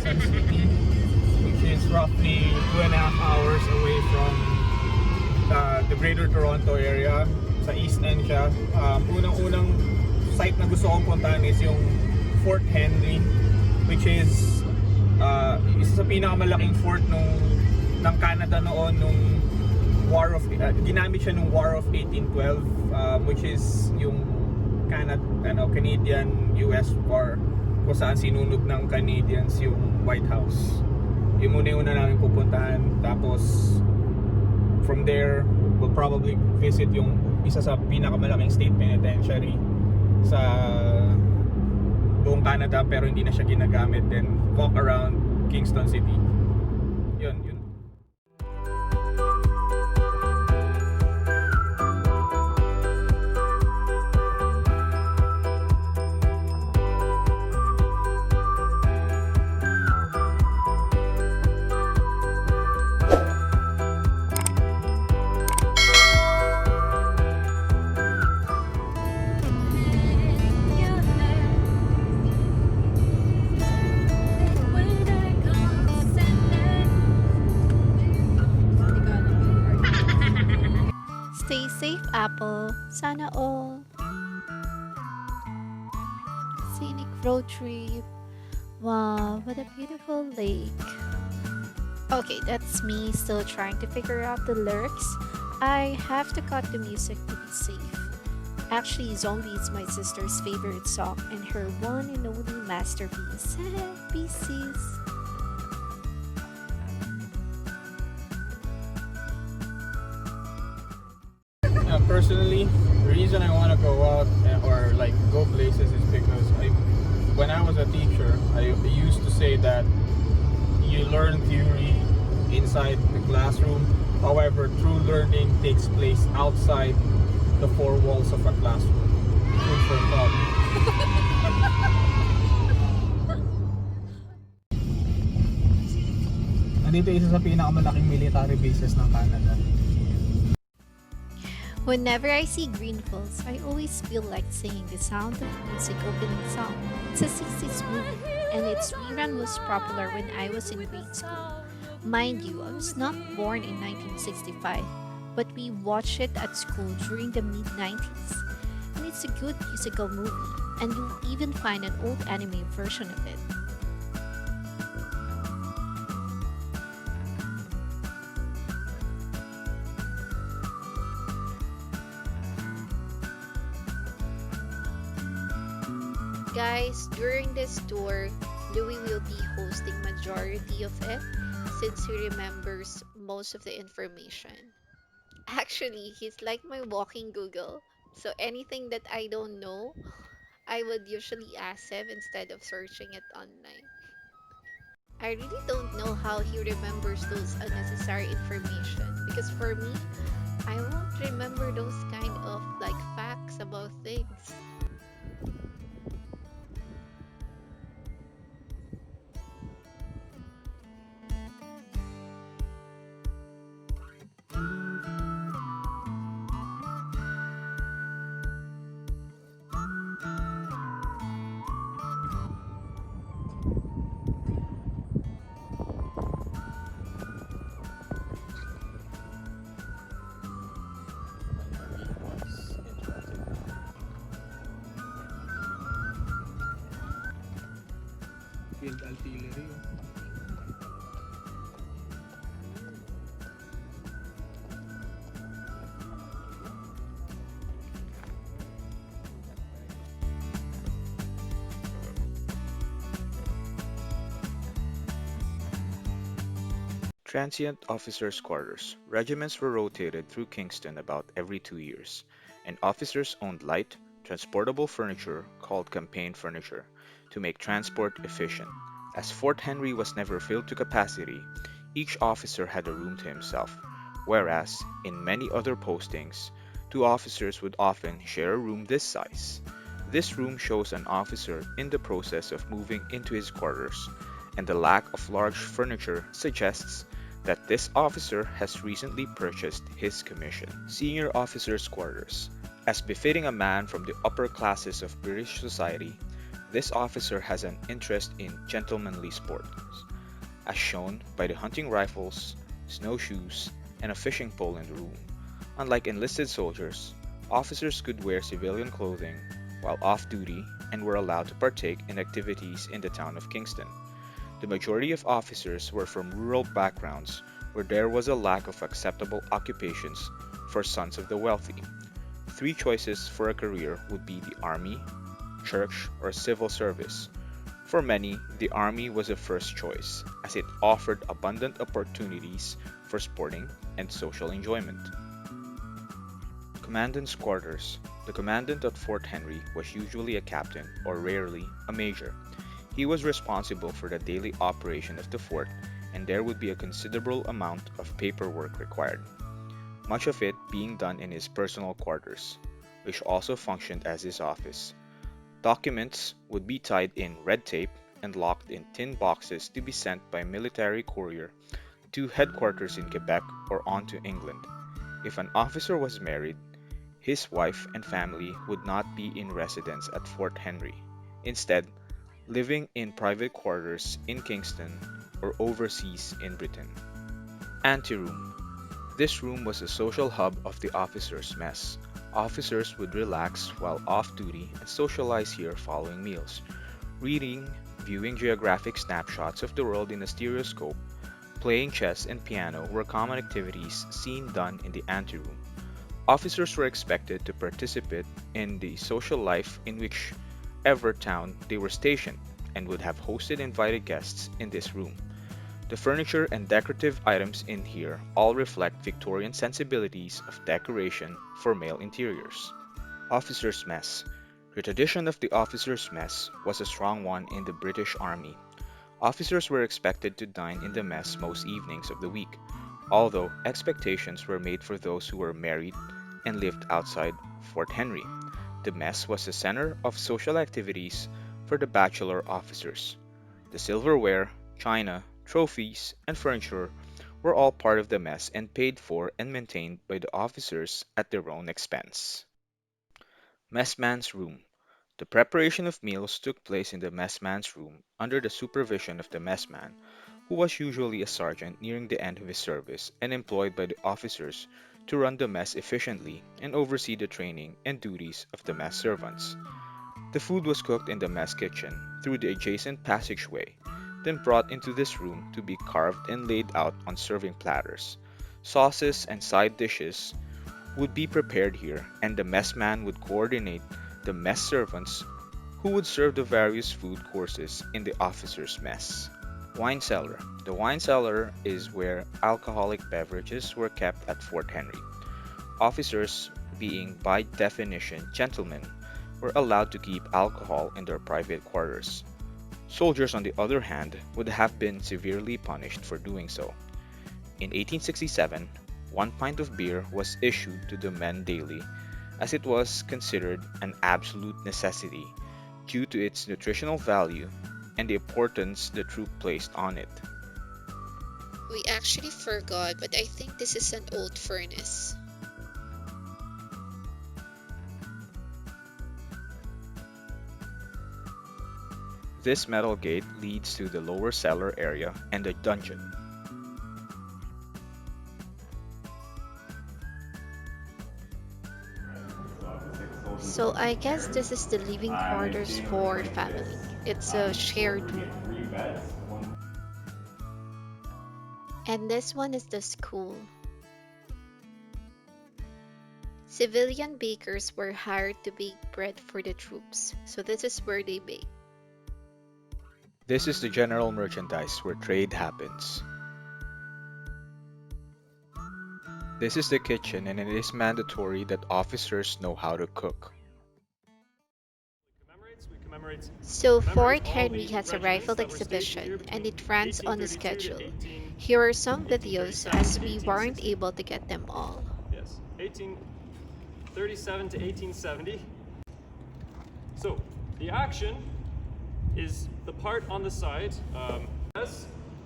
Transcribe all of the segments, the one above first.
Kingston City, which is roughly 2.5 hours away from the Greater Toronto area. Sa East End siya. Unang-unang site na gusto kong puntahan is yung Fort Henry, which is isa sa pinakamalaking fort ng Canada noon nung ginamit siya nung War of 1812, which is yung Canadian-US War, kung saan sinunog ng Canadians yung White House. Yung muna yung una namin pupuntahan. Tapos from there we'll probably visit yung isa sa pinakamalaking state penitentiary sa buong Canada, pero hindi na siya ginagamit. Then walk around Kingston City. Yun. Stay safe, Apple. Sana all. Scenic road trip. Wow, what a beautiful lake. Okay, that's me still trying to figure out the lyrics. I have to cut the music to be safe. Actually, Zombie is my sister's favorite song and her one and only masterpiece. Pieces. Personally, the reason I want to go out or like go places is because when I was a teacher, I used to say that you learn theory inside the classroom. However, true learning takes place outside the four walls of a classroom. Food for thought. Nandito isa sa pinakamalaking military bases ng Canada. Whenever I see Green Hills, I always feel like singing the Sound of Music opening song. It's a 60s movie, and its rerun was popular when I was in grade school. Mind you, I was not born in 1965, but we watched it at school during the mid-90s. And it's a good musical movie, and you'll even find an old anime version of it. Guys, during this tour, Louis will be hosting majority of it since he remembers most of the information. Actually, he's like my walking Google. So anything that I don't know, I would usually ask him instead of searching it online. I really don't know how he remembers those unnecessary information because for me, I won't remember those kind of like facts about things. Field artillery. Transient officers' quarters. Regiments were rotated through Kingston about every 2 years, and officers owned light, transportable furniture called campaign furniture to make transport efficient. As Fort Henry was never filled to capacity, each officer had a room to himself, whereas in many other postings, two officers would often share a room this size. This room shows an officer in the process of moving into his quarters, and the lack of large furniture suggests that this officer has recently purchased his commission. Senior officers' quarters. As befitting a man from the upper classes of British society, This officer has an interest in gentlemanly sports, as shown by the hunting rifles, snowshoes, and a fishing pole in the room. Unlike enlisted soldiers, officers could wear civilian clothing while off duty and were allowed to partake in activities in the town of Kingston. The majority of officers were from rural backgrounds where there was a lack of acceptable occupations for sons of the wealthy. Three choices for a career would be the army, church, or civil service. For many, the army was the first choice, as it offered abundant opportunities for sporting and social enjoyment. Commandant's quarters. The commandant at Fort Henry was usually a captain or rarely a major. He was responsible for the daily operation of the fort, and there would be a considerable amount of paperwork required, much of it being done in his personal quarters, which also functioned as his office. Documents would be tied in red tape and locked in tin boxes to be sent by military courier to headquarters in Quebec or on to England. If an officer was married, his wife and family would not be in residence at Fort Henry, instead, living in private quarters in Kingston or overseas in Britain. Anteroom. This room was the social hub of the officers' mess. Officers would relax while off duty and socialize here following meals. Reading, viewing geographic snapshots of the world in a stereoscope, playing chess and piano were common activities seen done in the anteroom. Officers were expected to participate in the social life in whichever town they were stationed and would have hosted invited guests in this room. The furniture and decorative items in here all reflect Victorian sensibilities of decoration for male interiors. Officers' Mess. The tradition of the officers' mess was a strong one in the British Army. Officers were expected to dine in the mess most evenings of the week, although expectations were made for those who were married and lived outside Fort Henry. The mess was the center of social activities for the bachelor officers. The silverware, china, trophies, and furniture were all part of the mess and paid for and maintained by the officers at their own expense. Messman's Room. The preparation of meals took place in the messman's room under the supervision of the messman, who was usually a sergeant nearing the end of his service and employed by the officers to run the mess efficiently and oversee the training and duties of the mess servants. The food was cooked in the mess kitchen through the adjacent passageway, then brought into this room to be carved and laid out on serving platters. Sauces and side dishes would be prepared here, and the messman would coordinate the mess servants who would serve the various food courses in the officers' mess. Wine cellar. The wine cellar is where alcoholic beverages were kept at Fort Henry. Officers, being by definition gentlemen, were allowed to keep alcohol in their private quarters. Soldiers, on the other hand, would have been severely punished for doing so. In 1867, 1 pint of beer was issued to the men daily, as it was considered an absolute necessity due to its nutritional value and the importance the troop placed on it. We actually forgot, but I think this is an old furnace. This metal gate leads to the lower cellar area and the dungeon. So I guess this is the living quarters for family. It's a shared room. And this one is the school. Civilian bakers were hired to bake bread for the troops, so this is where they bake. This is the general merchandise where trade happens. This is the kitchen, and it is mandatory that officers know how to cook. So Fort Henry has a rifle exhibition and it runs on a schedule. Here are some videos as we weren't able to get them all. Yes, 1837 to 1870. So the action is the part on the side.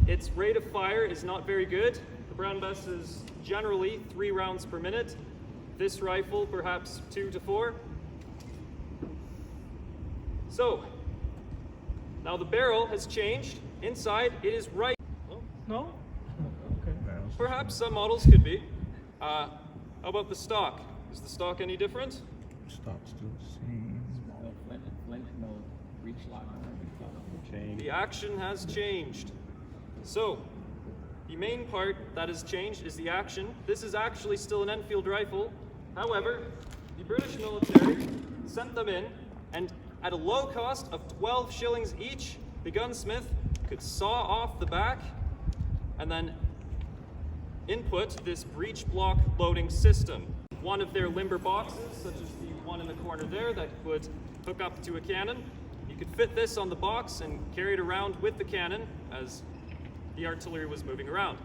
Its rate of fire is not very good. The Brown Bess is generally 3 rounds per minute. This rifle perhaps 2 to 4. So Now the barrel has changed. Inside, it is right. Oh, No? Okay. perhaps some models could be. How about the stock? Is the stock any different? Stock's still the same. The action has changed. So, the main part that has changed is the action. This is actually still an Enfield rifle. However, the British military sent them in, and at a low cost of 12 shillings each, the gunsmith could saw off the back and then input this breech block loading system. One of their limber boxes, such as the one in the corner there that would hook up to a cannon, you could fit this on the box and carry it around with the cannon as the artillery was moving around.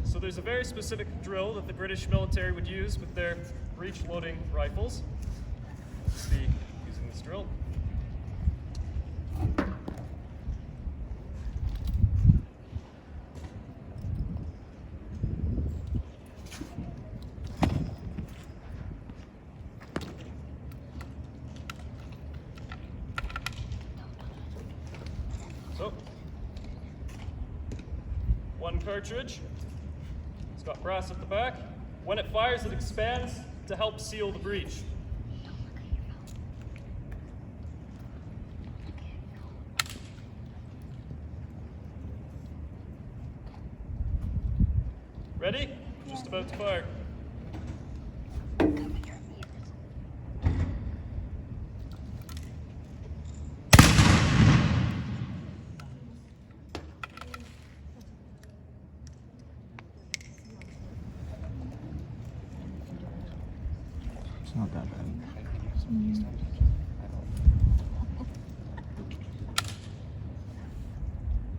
So there's a very specific drill that the British military would use with their breech loading rifles. Let's see, using this drill. So, one cartridge. It's got brass at the back. When it fires, it expands to help seal the breech. Ready? Just about to fire. It's not that bad.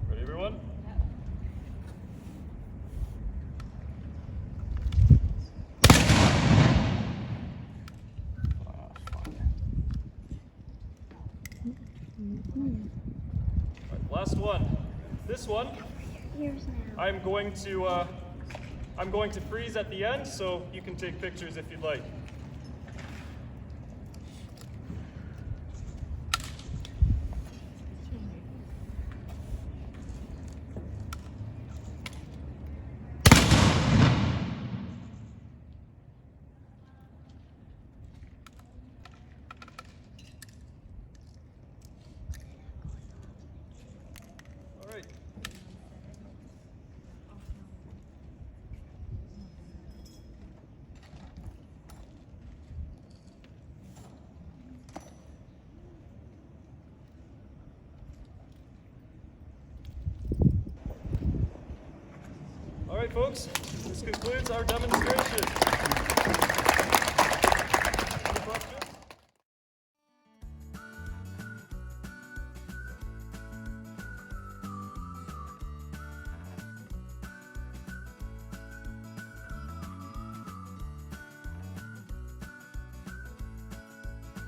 Ready, everyone? Right, last one. This one, I'm going to freeze at the end, so you can take pictures if you'd like. All right. All right, folks, this concludes our demonstration. Any questions?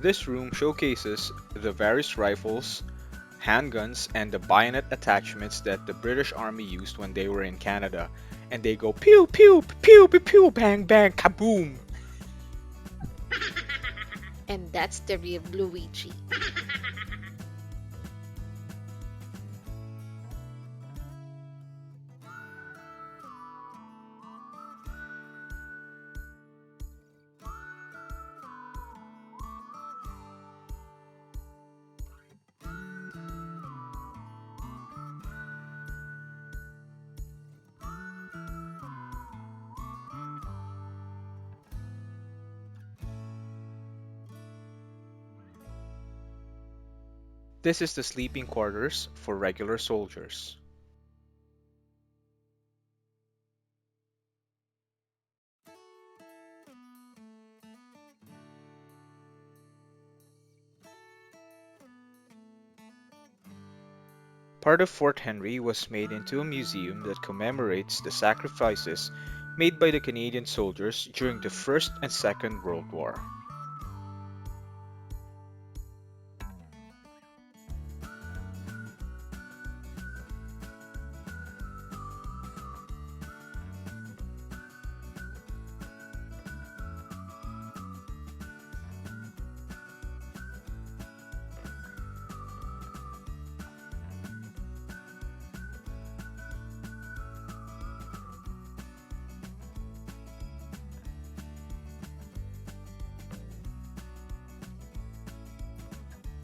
This room showcases the various rifles, handguns, and the bayonet attachments that the British Army used when they were in Canada. And they go pew pew pew pew pew bang bang kaboom. And that's the real Luigi. This is the sleeping quarters for regular soldiers. Part of Fort Henry was made into a museum that commemorates the sacrifices made by the Canadian soldiers during the First and Second World War.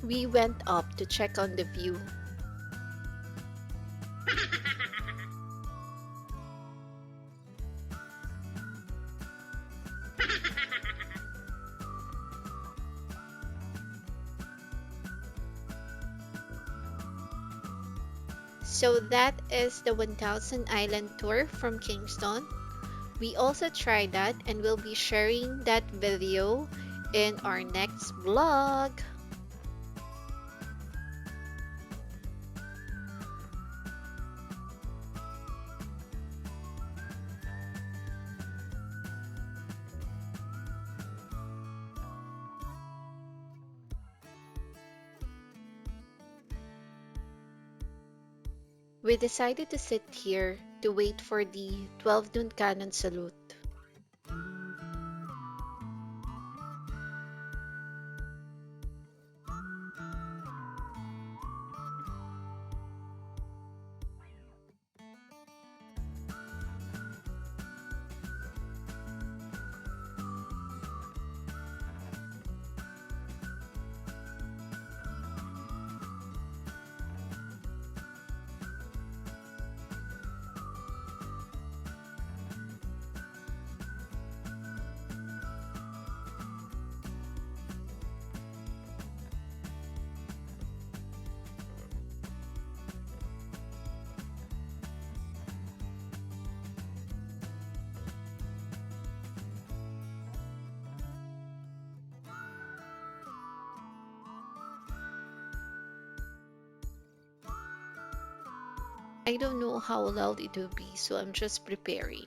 We went up to check on the view. So that is the 1000 Island tour from Kingston. We also tried that and we'll be sharing that video in our next vlog. We decided to sit here to wait for the 12 noon cannon salute. I don't know how loud it will be, so I'm just preparing.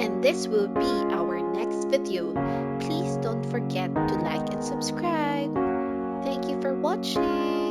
And this will be our next video. Please don't forget to like and subscribe. Thank you for watching.